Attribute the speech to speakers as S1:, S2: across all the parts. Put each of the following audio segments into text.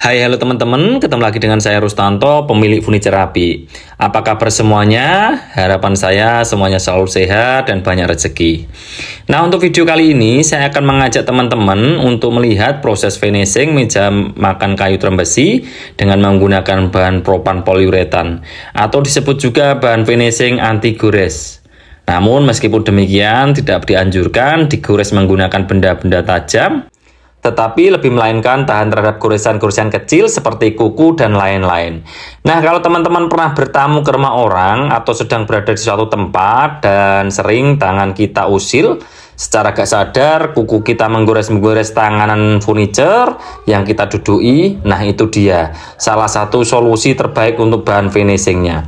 S1: Hai, halo teman-teman, ketemu lagi dengan saya Rustanto, pemilik furniture Rapi. Apa kabar semuanya? Harapan saya semuanya selalu sehat dan banyak rezeki. Nah, untuk video kali ini saya akan mengajak teman-teman untuk melihat proses finishing meja makan kayu trem besi dengan menggunakan bahan propan poliuretan atau disebut juga bahan finishing anti gores. Namun meskipun demikian tidak dianjurkan digores menggunakan benda-benda tajam, tetapi lebih melainkan tahan terhadap goresan-goresan kecil seperti kuku dan lain-lain. Nah, kalau teman-teman pernah bertamu ke rumah orang atau sedang berada di suatu tempat dan sering tangan kita usil, secara gak sadar kuku kita menggores-menggores tanganan furniture yang kita duduki, nah itu dia salah satu solusi terbaik untuk bahan finishingnya.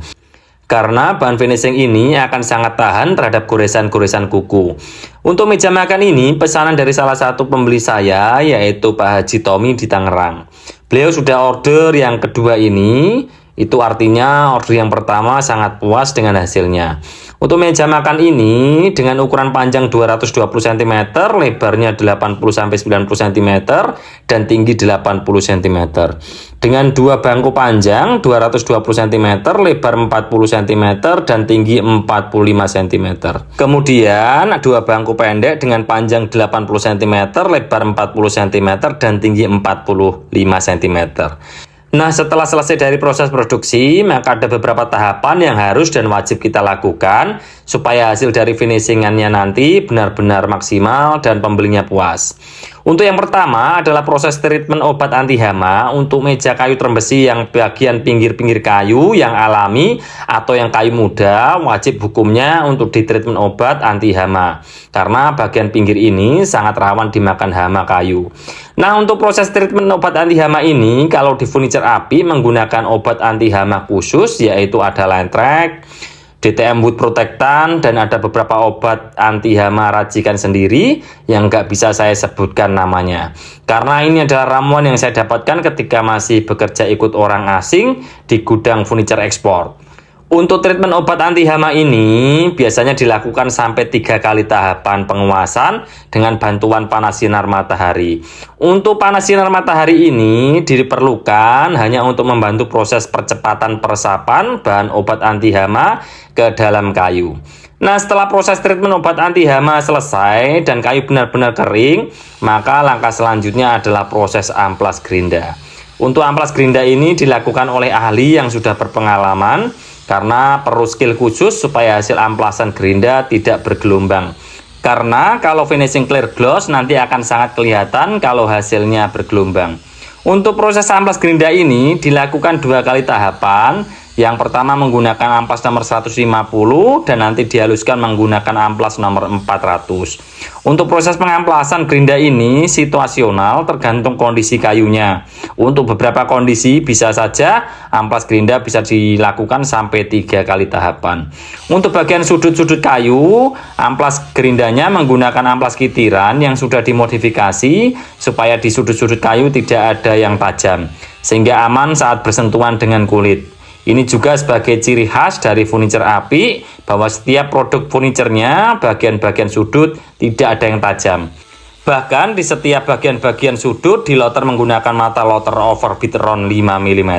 S1: Karena bahan finishing ini akan sangat tahan terhadap goresan-goresan kuku. Untuk meja makan ini pesanan dari salah satu pembeli saya, yaitu Pak Haji Tommy di Tangerang. Beliau sudah order yang kedua ini, itu artinya order yang pertama sangat puas dengan hasilnya. Untuk meja makan ini dengan ukuran panjang 220 cm, lebarnya 80-90 cm, dan tinggi 80 cm. Dengan dua bangku panjang 220 cm, lebar 40 cm, dan tinggi 45 cm. Kemudian dua bangku pendek dengan panjang 80 cm, lebar 40 cm, dan tinggi 45 cm. Nah, setelah selesai dari proses produksi, maka ada beberapa tahapan yang harus dan wajib kita lakukan supaya hasil dari finishingannya nanti benar-benar maksimal dan pembelinya puas. Untuk yang pertama adalah proses treatment obat anti hama untuk meja kayu trem besi yang bagian pinggir-pinggir kayu yang alami atau yang kayu muda, wajib hukumnya untuk ditreatment obat anti hama karena bagian pinggir ini sangat rawan dimakan hama kayu. Nah, untuk proses treatment obat anti hama ini kalau di furniture Api menggunakan obat anti hama khusus, yaitu ada Lantrax, DTM Wood Protectant, dan ada beberapa obat anti hama racikan sendiri yang nggak bisa saya sebutkan namanya. Karena ini adalah ramuan yang saya dapatkan ketika masih bekerja ikut orang asing di gudang furniture ekspor. Untuk treatment obat anti hama ini biasanya dilakukan sampai 3 kali tahapan penguasan dengan bantuan panas sinar matahari. Untuk panas sinar matahari ini diperlukan hanya untuk membantu proses percepatan peresapan bahan obat anti hama ke dalam kayu. Nah, setelah proses treatment obat anti hama selesai dan kayu benar-benar kering, maka langkah selanjutnya adalah proses amplas gerinda. Untuk amplas gerinda ini dilakukan oleh ahli yang sudah berpengalaman karena perlu skill khusus supaya hasil amplasan gerinda tidak bergelombang. Karena kalau finishing clear gloss nanti akan sangat kelihatan kalau hasilnya bergelombang. Untuk proses amplas gerinda ini dilakukan 2 kali tahapan. Yang pertama menggunakan amplas nomor 150 dan nanti dihaluskan menggunakan amplas nomor 400. Untuk proses pengamplasan gerinda ini situasional tergantung kondisi kayunya. Untuk beberapa kondisi bisa saja amplas gerinda bisa dilakukan sampai 3 kali tahapan. Untuk bagian sudut-sudut kayu, amplas gerindanya menggunakan amplas kitiran yang sudah dimodifikasi supaya di sudut-sudut kayu tidak ada yang tajam, sehingga aman saat bersentuhan dengan kulit. Ini juga sebagai ciri khas dari furniture Api bahwa setiap produk furniturnya bagian-bagian sudut tidak ada yang tajam. Bahkan di setiap bagian-bagian sudut diloter menggunakan mata loter overbit round 5 mm.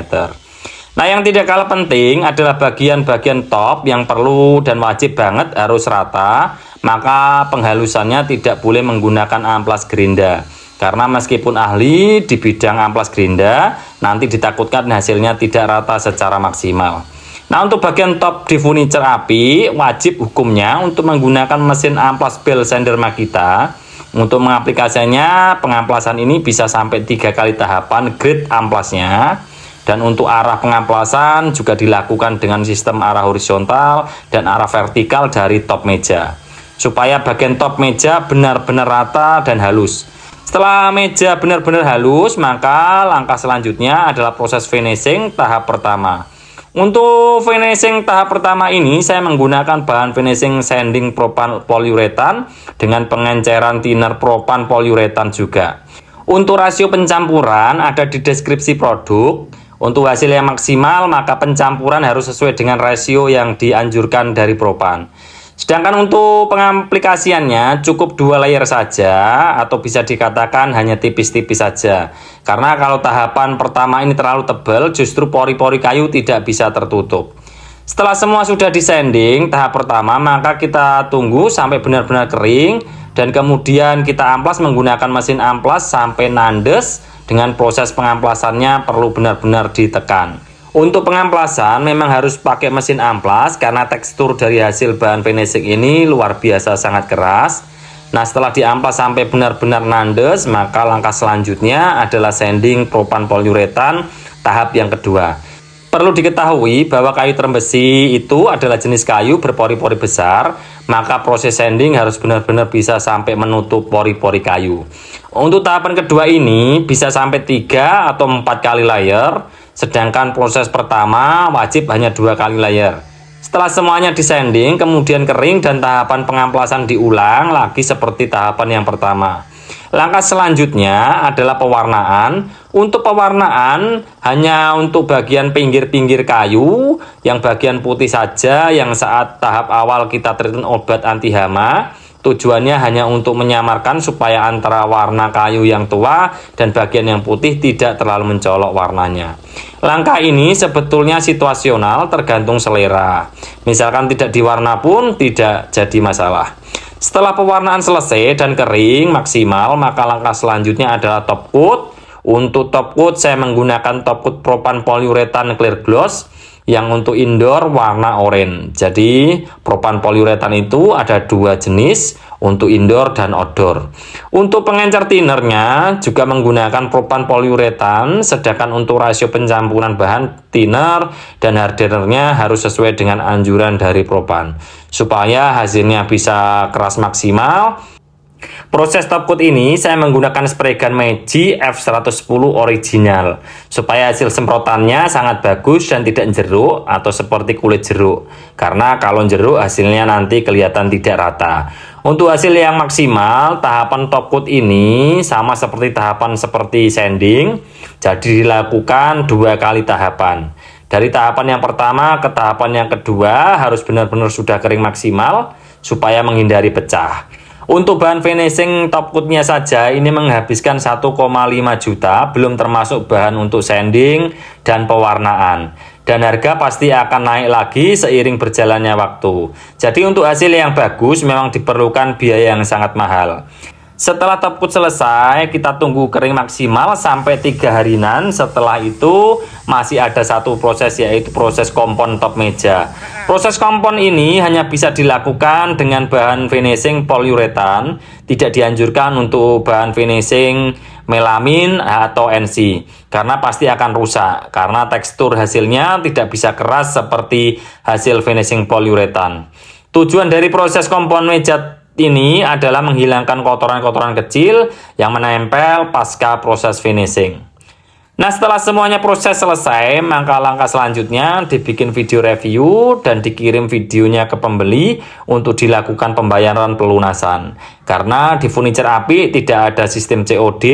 S1: Nah, yang tidak kalah penting adalah bagian-bagian top yang perlu dan wajib banget harus rata, maka penghalusannya tidak boleh menggunakan amplas gerinda. Karena meskipun ahli di bidang amplas gerinda, nanti ditakutkan hasilnya tidak rata secara maksimal. Nah, untuk bagian top di furniture Api, wajib hukumnya untuk menggunakan mesin amplas bell sander Makita. Untuk mengaplikasikannya, pengamplasan ini bisa sampai 3 kali tahapan grade amplasnya. Dan untuk arah pengamplasan juga dilakukan dengan sistem arah horizontal dan arah vertikal dari top meja. Supaya bagian top meja benar-benar rata dan halus. Setelah meja benar-benar halus, maka langkah selanjutnya adalah proses finishing tahap pertama. Untuk finishing tahap pertama ini, saya menggunakan bahan finishing sanding propan poliuretan dengan pengenceran thinner propan poliuretan juga. Untuk rasio pencampuran ada di deskripsi produk. Untuk hasil yang maksimal, maka pencampuran harus sesuai dengan rasio yang dianjurkan dari propan. Sedangkan untuk pengaplikasiannya cukup 2 layer saja atau bisa dikatakan hanya tipis-tipis saja. Karena kalau tahapan pertama ini terlalu tebal, justru pori-pori kayu tidak bisa tertutup. Setelah semua sudah disanding tahap pertama, maka kita tunggu sampai benar-benar kering dan kemudian kita amplas menggunakan mesin amplas sampai nandes. Dengan proses pengamplasannya perlu benar-benar ditekan. Untuk pengamplasan memang harus pakai mesin amplas karena tekstur dari hasil bahan finishing ini luar biasa sangat keras. Nah, setelah diamplas sampai benar-benar nandes, maka langkah selanjutnya adalah sanding propan poliuretan tahap yang kedua. Perlu diketahui bahwa kayu terem besi itu adalah jenis kayu berpori-pori besar, maka proses sanding harus benar-benar bisa sampai menutup pori-pori kayu. Untuk tahapan kedua ini bisa sampai 3 atau 4 kali layer, sedangkan proses pertama wajib hanya 2 kali layer. Setelah semuanya disanding, kemudian kering dan tahapan pengamplasan diulang lagi seperti tahapan yang pertama. Langkah selanjutnya adalah pewarnaan. Untuk pewarnaan hanya untuk bagian pinggir-pinggir kayu, yang bagian putih saja yang saat tahap awal kita treatment obat anti hama. Tujuannya hanya untuk menyamarkan supaya antara warna kayu yang tua dan bagian yang putih tidak terlalu mencolok warnanya. Langkah ini sebetulnya situasional tergantung selera. Misalkan tidak diwarna pun tidak jadi masalah. Setelah pewarnaan selesai dan kering maksimal, maka langkah selanjutnya adalah top coat. Untuk top coat saya menggunakan top coat propan poliuretan clear gloss yang untuk indoor warna oranye. Jadi propan poliuretan itu ada 2 jenis, untuk indoor dan outdoor. Untuk pengencer thinnernya juga menggunakan propan poliuretan, sedangkan untuk rasio pencampuran bahan thinner dan hardenernya harus sesuai dengan anjuran dari propan supaya hasilnya bisa keras maksimal. Proses top coat ini saya menggunakan spray gun Meiji F110 original supaya hasil semprotannya sangat bagus dan tidak jeruk atau seperti kulit jeruk, karena kalau jeruk hasilnya nanti kelihatan tidak rata. Untuk hasil yang maksimal, tahapan top coat ini sama seperti tahapan seperti sanding, jadi dilakukan 2 kali tahapan. Dari tahapan yang pertama ke tahapan yang kedua harus benar-benar sudah kering maksimal supaya menghindari pecah. Untuk bahan finishing top coatnya saja ini menghabiskan 1,5 juta, belum termasuk bahan untuk sanding dan pewarnaan. Dan harga pasti akan naik lagi seiring berjalannya waktu. Jadi untuk hasil yang bagus memang diperlukan biaya yang sangat mahal. Setelah top coat selesai, kita tunggu kering maksimal sampai 3 harian. Setelah itu masih ada satu proses, yaitu proses kompon top meja. Proses kompon ini hanya bisa dilakukan dengan bahan finishing poliuretan. Tidak dianjurkan untuk bahan finishing melamin atau NC, karena pasti akan rusak, karena tekstur hasilnya tidak bisa keras seperti hasil finishing poliuretan. Tujuan dari proses kompon meja ini adalah menghilangkan kotoran-kotoran kecil yang menempel pasca proses finishing. Nah, setelah semuanya proses selesai, maka langkah selanjutnya dibikin video review dan dikirim videonya ke pembeli untuk dilakukan pembayaran pelunasan. Karena di furniture api tidak ada sistem COD,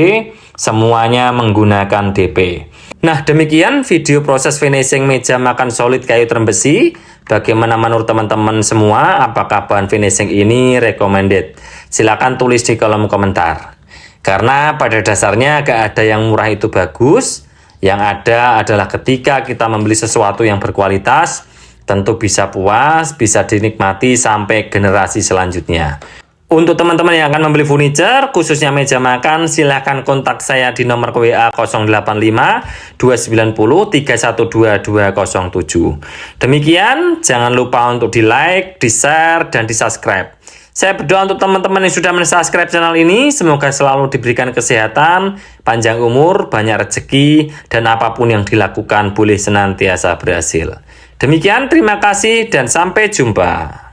S1: semuanya menggunakan DP. Nah, demikian video proses finishing meja makan solid kayu terem besi. Bagaimana menurut teman-teman semua? Apakah bahan finishing ini recommended? Silakan tulis di kolom komentar. Karena pada dasarnya gak ada yang murah itu bagus. Yang ada adalah ketika kita membeli sesuatu yang berkualitas, tentu bisa puas, bisa dinikmati sampai generasi selanjutnya. Untuk teman-teman yang akan membeli furniture, khususnya meja makan, silahkan kontak saya di nomor WA 085 290 312 207. Demikian, jangan lupa untuk di like, di share, dan di subscribe. Saya berdoa untuk teman-teman yang sudah mensubscribe channel ini, semoga selalu diberikan kesehatan, panjang umur, banyak rezeki, dan apapun yang dilakukan boleh senantiasa berhasil. Demikian, terima kasih dan sampai jumpa.